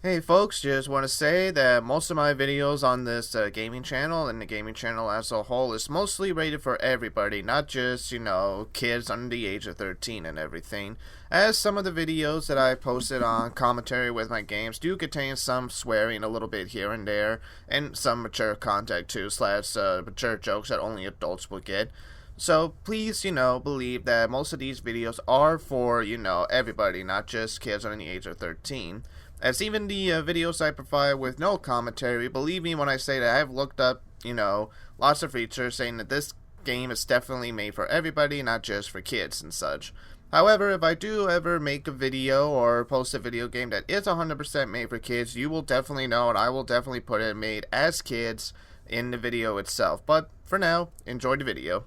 Hey folks, just want to say that most of my videos on this gaming channel and the gaming channel as a whole is mostly rated for everybody, not just, kids under the age of 13 and everything, as some of the videos that I posted on commentary with my games do contain some swearing a little bit here and there, and some mature content too, slash mature jokes that only adults will get. So please, believe that most of these videos are for, everybody, not just kids under the age of 13. As even the videos I provide with no commentary, believe me when I say that I've looked up, lots of features saying that this game is definitely made for everybody, not just for kids and such. However, if I do ever make a video or post a video game that is 100% made for kids, you will definitely know, and I will definitely put it made as kids in the video itself. But for now, enjoy the video.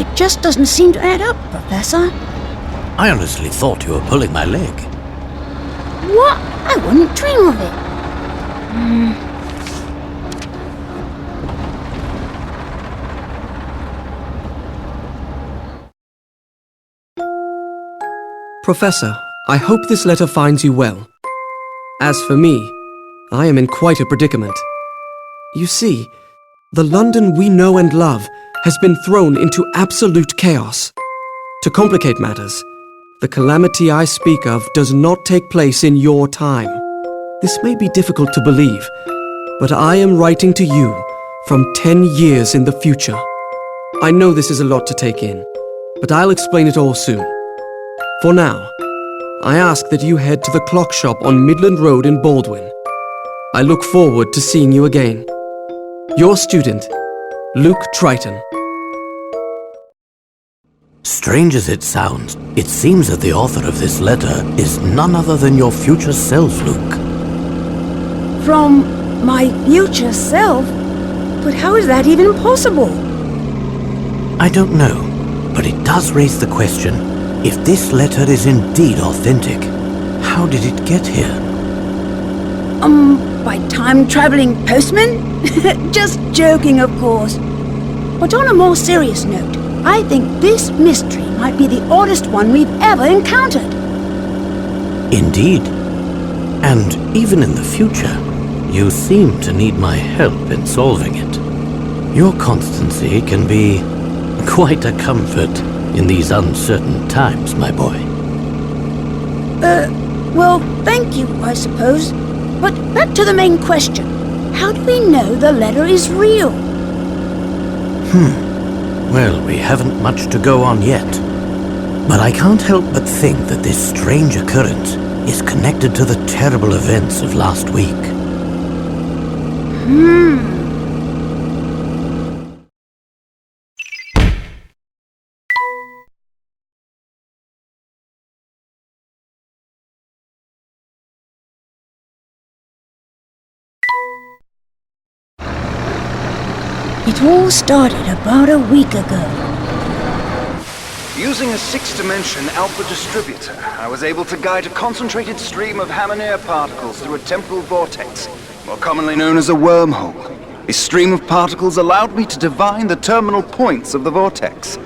It just doesn't seem to add up, Professor. I honestly thought you were pulling my leg. What? I wouldn't dream of it. Professor, I hope this letter finds you well. As for me, I am in quite a predicament. You see, the London we know and love has been thrown into absolute chaos. To complicate matters, the calamity I speak of does not take place in your time. This may be difficult to believe, but I am writing to you from 10 years in the future. I know this is a lot to take in, but I'll explain it all soon. For now, I ask that you head to the clock shop on Midland Road in Baldwin. I look forward to seeing you again. Your student, Luke Triton. Strange as it sounds, it seems that the author of this letter is none other than your future self, Luke. From my future self? But how is that even possible? I don't know, but it does raise the question, if this letter is indeed authentic, how did it get here? By time-traveling postman? Just joking, of course. But on a more serious note, I think this mystery might be the oddest one we've ever encountered. Indeed. And even in the future, you seem to need my help in solving it. Your constancy can be quite a comfort in these uncertain times, my boy. Well, thank you, I suppose. But back to the main question. How do we know the letter is real? Well, we haven't much to go on yet. But I can't help but think that this strange occurrence is connected to the terrible events of last week. It all started about a week ago. Using a six-dimension alpha distributor, I was able to guide a concentrated stream of Hammer particles through a temporal vortex, more commonly known as a wormhole. This stream of particles allowed me to divine the terminal points of the vortex.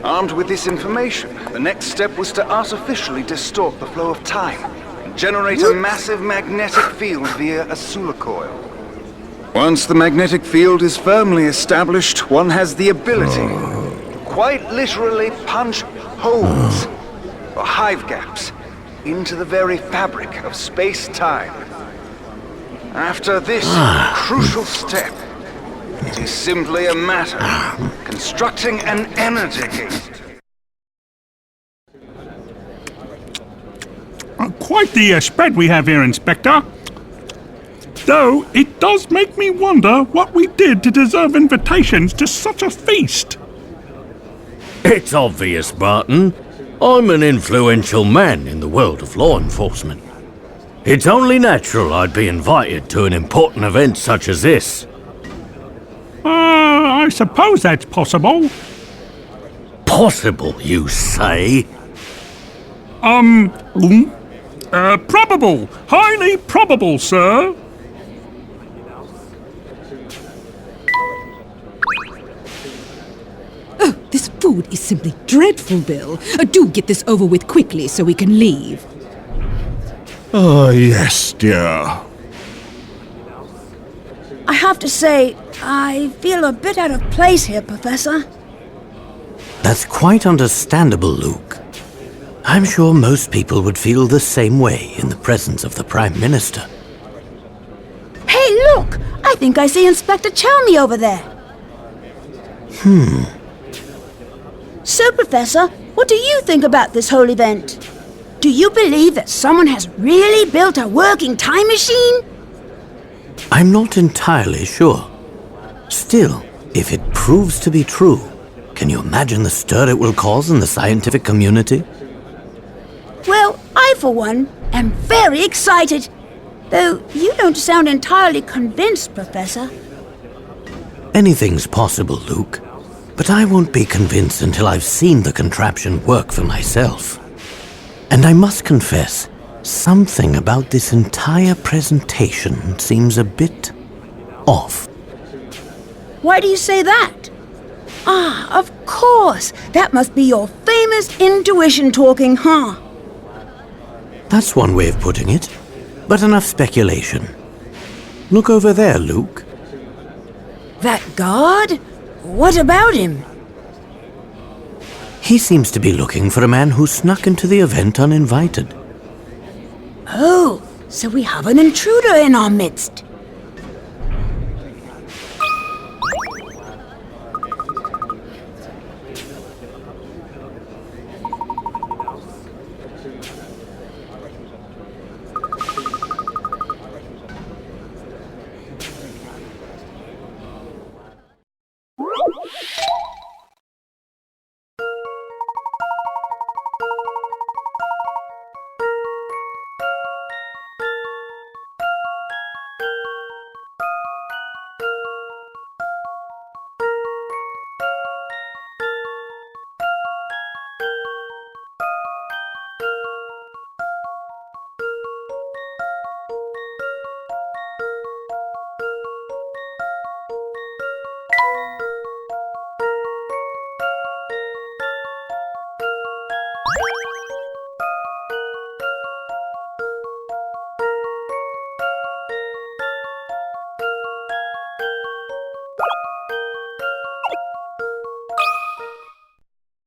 Armed with this information, the next step was to artificially distort the flow of time and generate a massive magnetic field via a Sula coil. Once the magnetic field is firmly established, one has the ability to quite literally punch holes, or hive gaps, into the very fabric of space-time. After this crucial step, it is simply a matter of constructing an energy gate. Quite the spread we have here, Inspector. Though, it does make me wonder what we did to deserve invitations to such a feast. It's obvious, Barton. I'm an influential man in the world of law enforcement. It's only natural I'd be invited to an important event such as this. I suppose that's possible. Possible, you say? Probable. Highly probable, sir. Oh, this food is simply dreadful, Bill. Do get this over with quickly so we can leave. Yes, dear. I have to say, I feel a bit out of place here, Professor. That's quite understandable, Luke. I'm sure most people would feel the same way in the presence of the Prime Minister. Hey, look! I think I see Inspector Chelmy over there. So, Professor, what do you think about this whole event? Do you believe that someone has really built a working time machine? I'm not entirely sure. Still, if it proves to be true, can you imagine the stir it will cause in the scientific community? Well, I, for one, am very excited. Though you don't sound entirely convinced, Professor. Anything's possible, Luke. But I won't be convinced until I've seen the contraption work for myself. And I must confess, something about this entire presentation seems a bit off. Why do you say that? Ah, of course. That must be your famous intuition talking, huh? That's one way of putting it, but enough speculation. Look over there, Luke. That guard? What about him? He seems to be looking for a man who snuck into the event uninvited. Oh, so we have an intruder in our midst.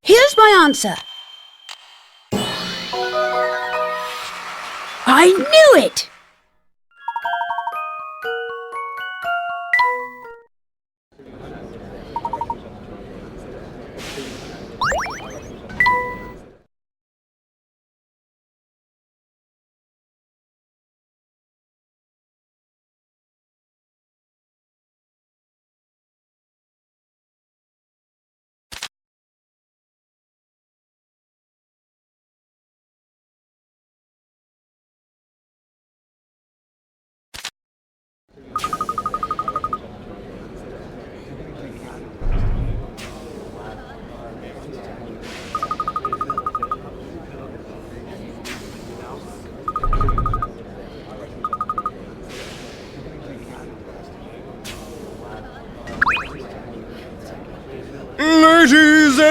Here's my answer. I knew it!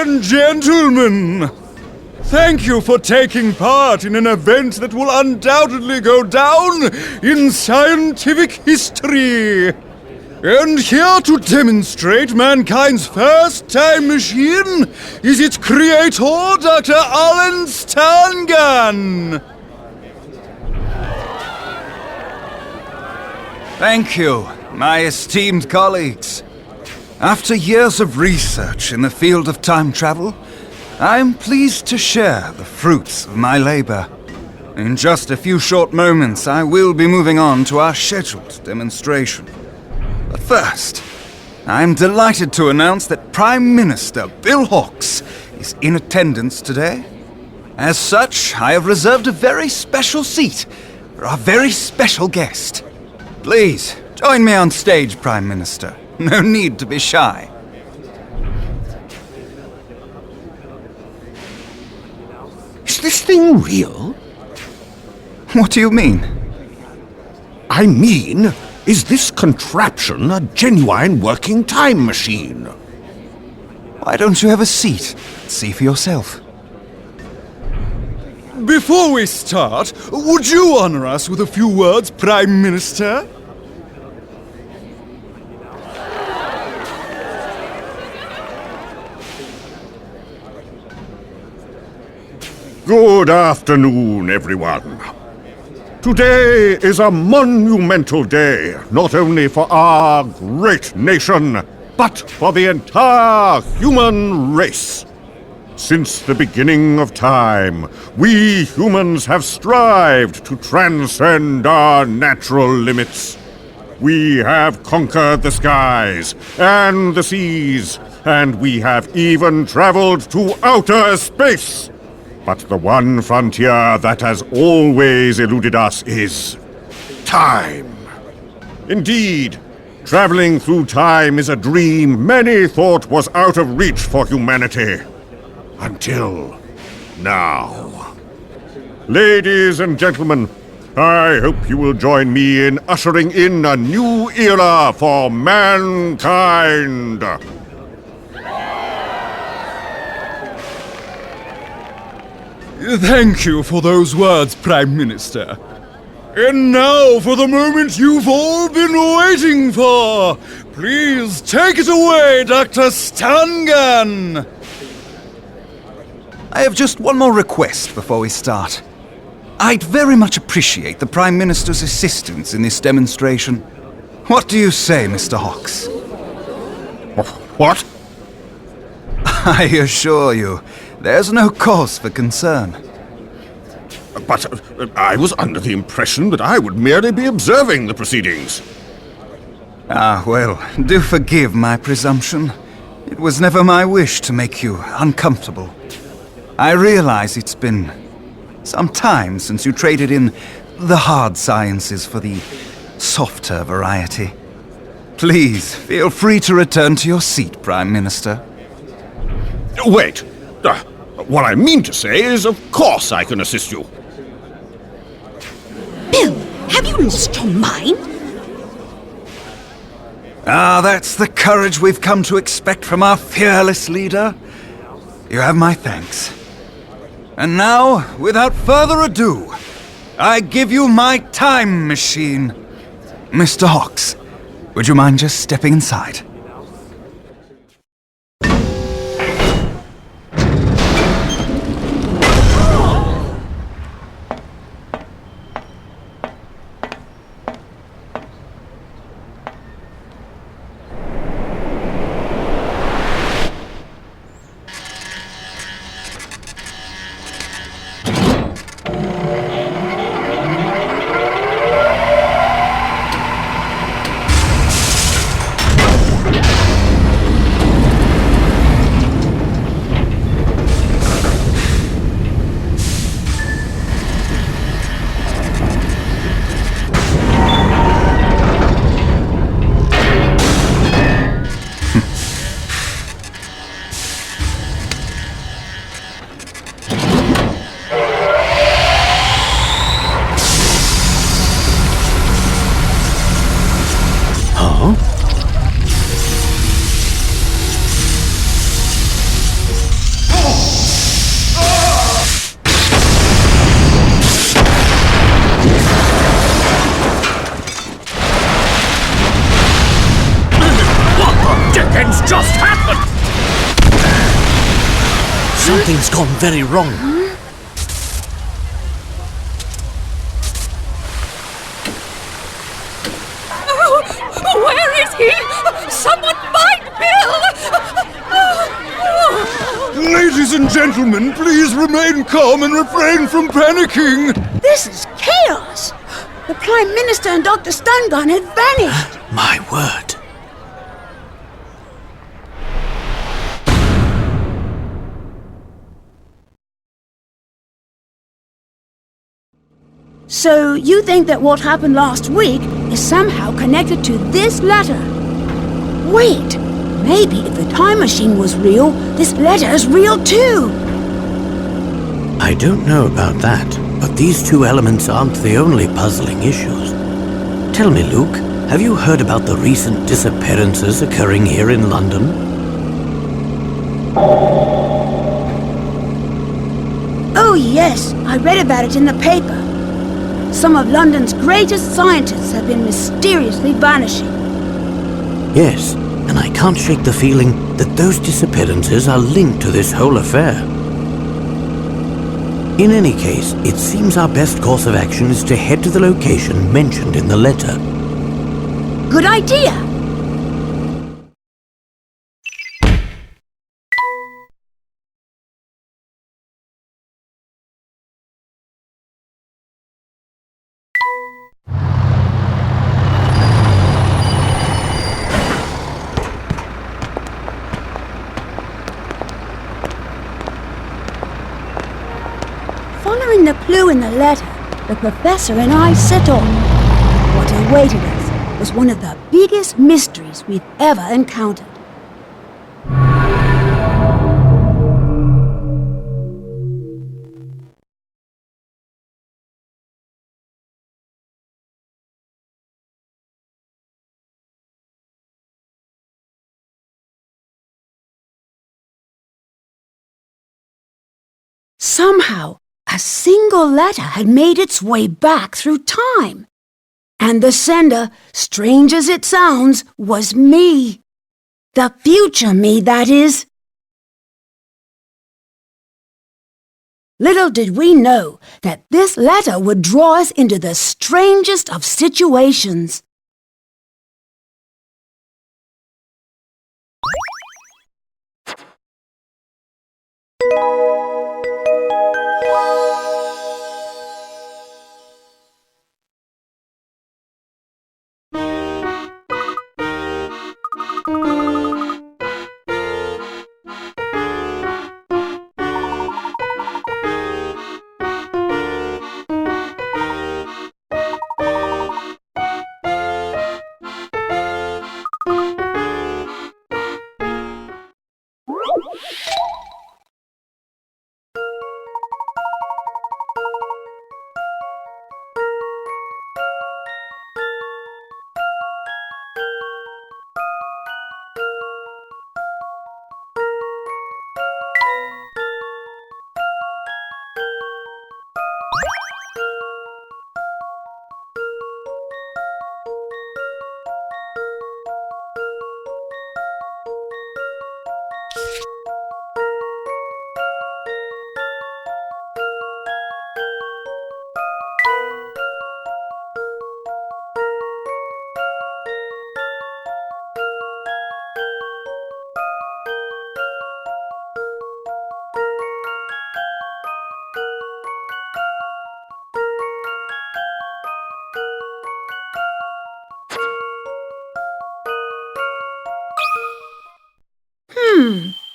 and gentlemen, thank you for taking part in an event that will undoubtedly go down in scientific history. And here to demonstrate mankind's first time machine is its creator, Dr. Alan Stangan. Thank you, my esteemed colleagues. After years of research in the field of time travel, I am pleased to share the fruits of my labor. In just a few short moments, I will be moving on to our scheduled demonstration. But first, I am delighted to announce that Prime Minister Bill Hawks is in attendance today. As such, I have reserved a very special seat for our very special guest. Please, join me on stage, Prime Minister. No need to be shy. Is this thing real? What do you mean? I mean, is this contraption a genuine working time machine? Why don't you have a seat? See for yourself. Before we start, would you honor us with a few words, Prime Minister? Good afternoon, everyone. Today is a monumental day, not only for our great nation, but for the entire human race. Since the beginning of time, we humans have strived to transcend our natural limits. We have conquered the skies and the seas, and we have even traveled to outer space. But the one frontier that has always eluded us is time. Indeed, traveling through time is a dream many thought was out of reach for humanity. Until now. Ladies and gentlemen, I hope you will join me in ushering in a new era for mankind. Thank you for those words, Prime Minister. And now for the moment you've all been waiting for. Please take it away, Dr. Stangan. I have just one more request before we start. I'd very much appreciate the Prime Minister's assistance in this demonstration. What do you say, Mr. Hawks? What? I assure you, there's no cause for concern. But I was under the impression that I would merely be observing the proceedings. Ah, well, do forgive my presumption. It was never my wish to make you uncomfortable. I realize it's been some time since you traded in the hard sciences for the softer variety. Please, feel free to return to your seat, Prime Minister. Wait. What I mean to say is, of course I can assist you. Bill, have you lost your mind? Ah, that's the courage we've come to expect from our fearless leader. You have my thanks. And now, without further ado, I give you my time machine. Mr. Hawks, would you mind just stepping inside? just happened? Something's gone very wrong. Oh, where is he? Someone find Bill! Ladies and gentlemen, please remain calm and refrain from panicking. This is chaos! The Prime Minister and Dr. Stungun had vanished! My word. So you think that what happened last week is somehow connected to this letter? Wait! Maybe if the time machine was real, this letter is real too! I don't know about that, but these two elements aren't the only puzzling issues. Tell me, Luke, have you heard about the recent disappearances occurring here in London? Oh yes, I read about it in the paper. Some of London's greatest scientists have been mysteriously vanishing. Yes, and I can't shake the feeling that those disappearances are linked to this whole affair. In any case, it seems our best course of action is to head to the location mentioned in the letter. Good idea! Following the clue in the letter, the Professor and I set off. What awaited us was one of the biggest mysteries we've ever encountered. Somehow, a single letter had made its way back through time. And the sender, strange as it sounds, was me. The future me, that is. Little did we know that this letter would draw us into the strangest of situations.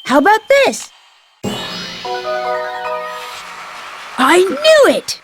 How about this? I knew it!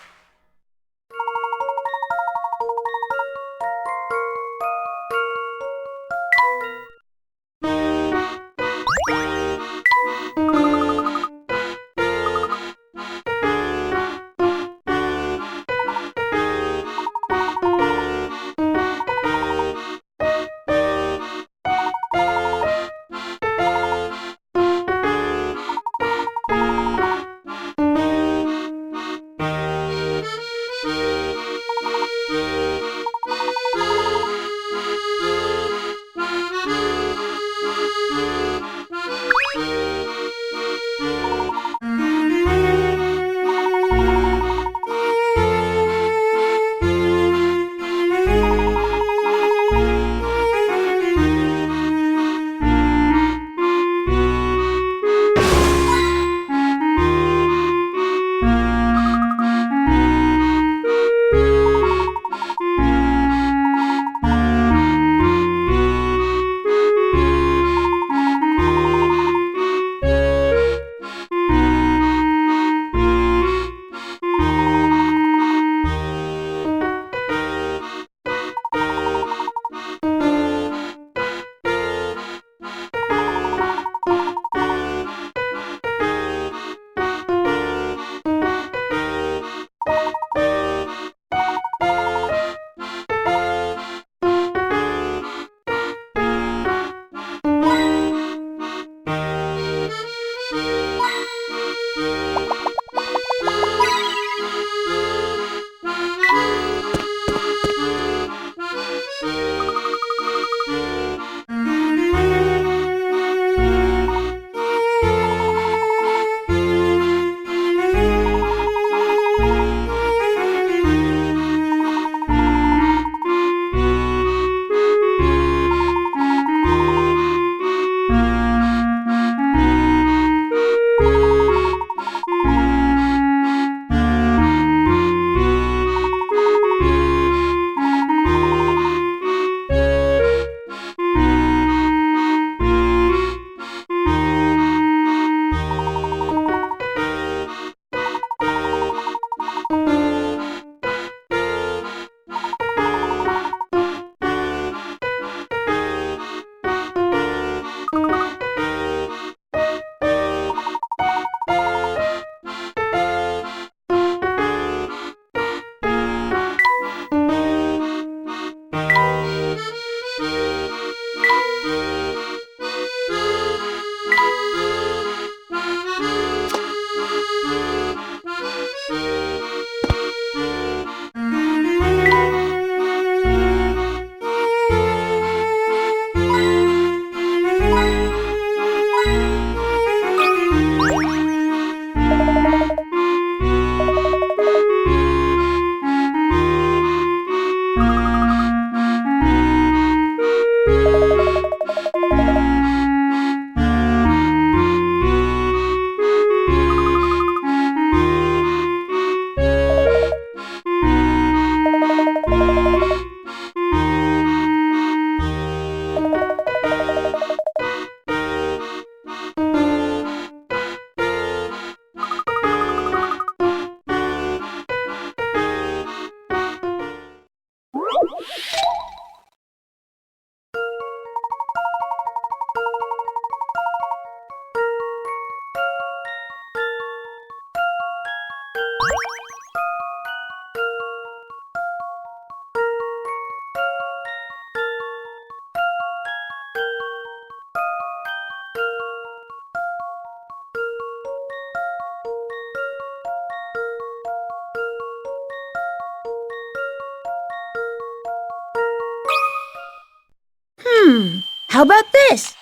How about this?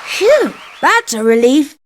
Phew, that's a relief.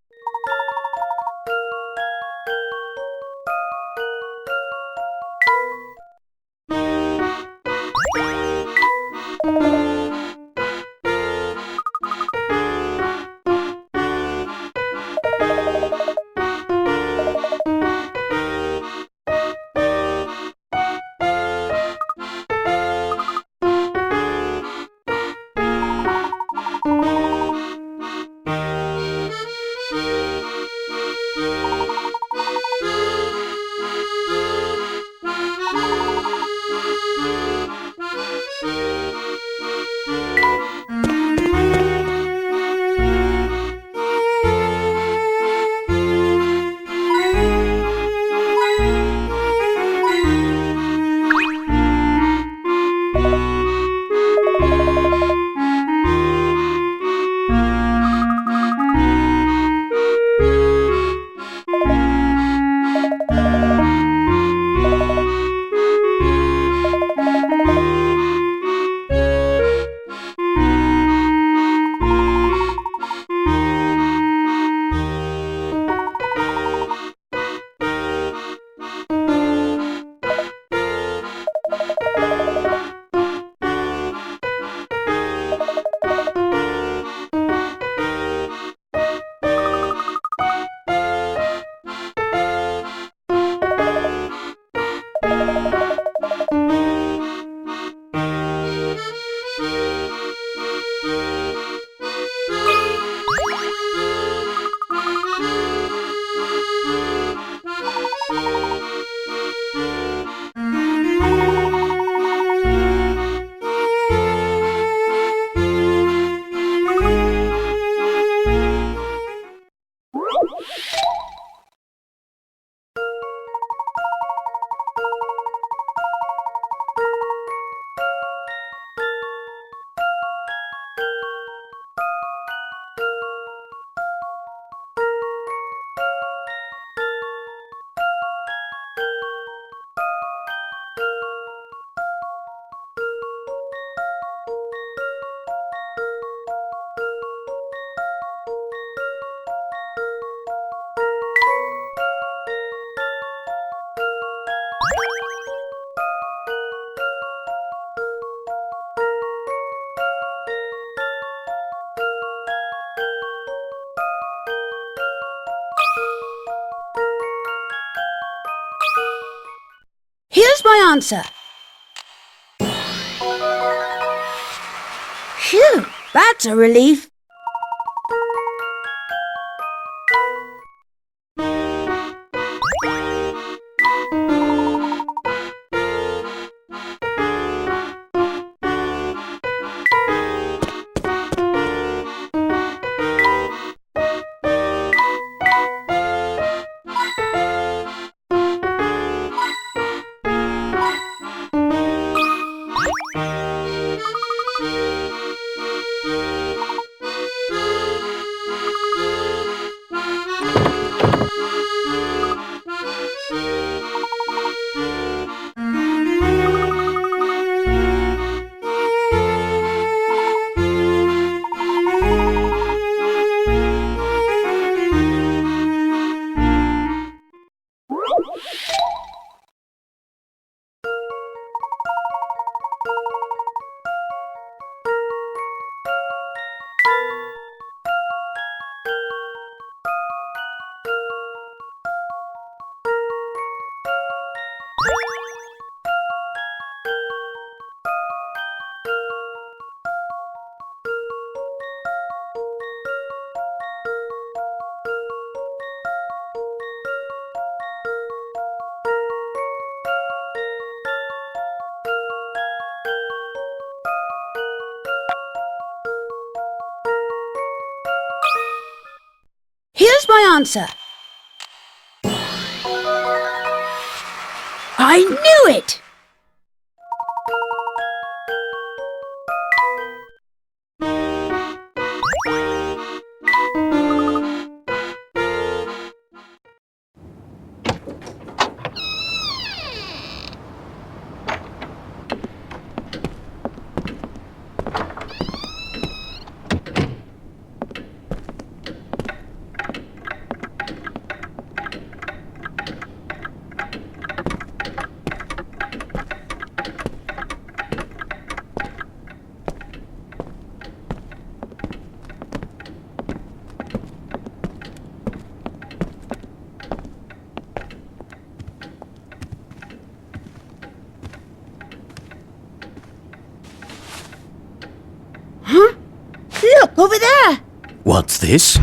Here's my answer. Phew, that's a relief. answer. I knew it! Huh? Look, over there! What's this?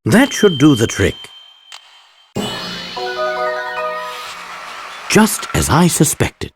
That should do the trick. Just as I suspected.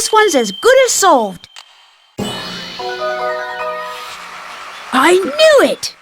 this one's as good as solved. I knew it!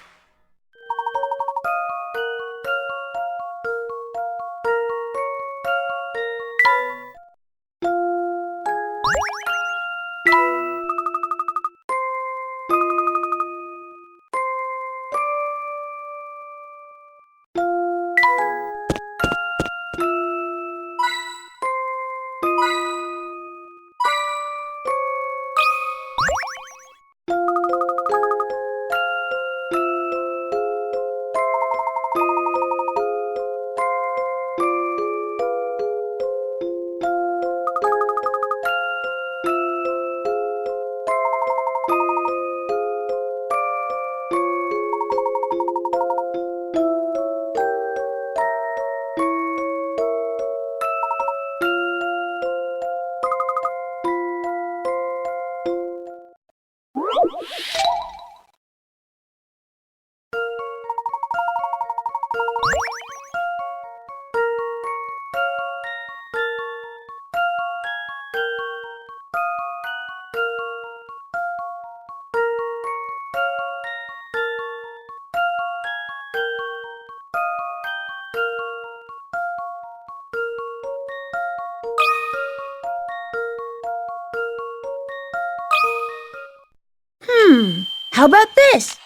How about this?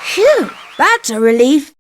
Phew, that's a relief.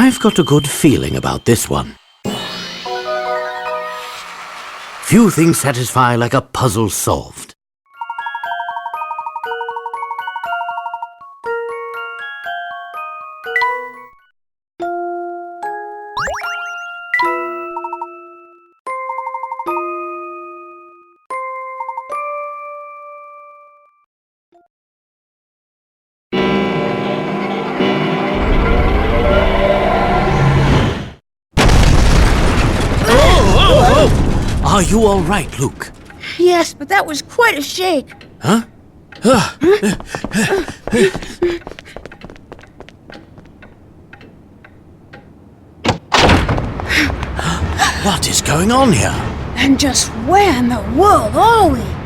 I've got a good feeling about this one. Few things satisfy like a puzzle solved. Are you all right, Luke? Yes, but that was quite a shake. Huh? What is going on here? And just where in the world are we?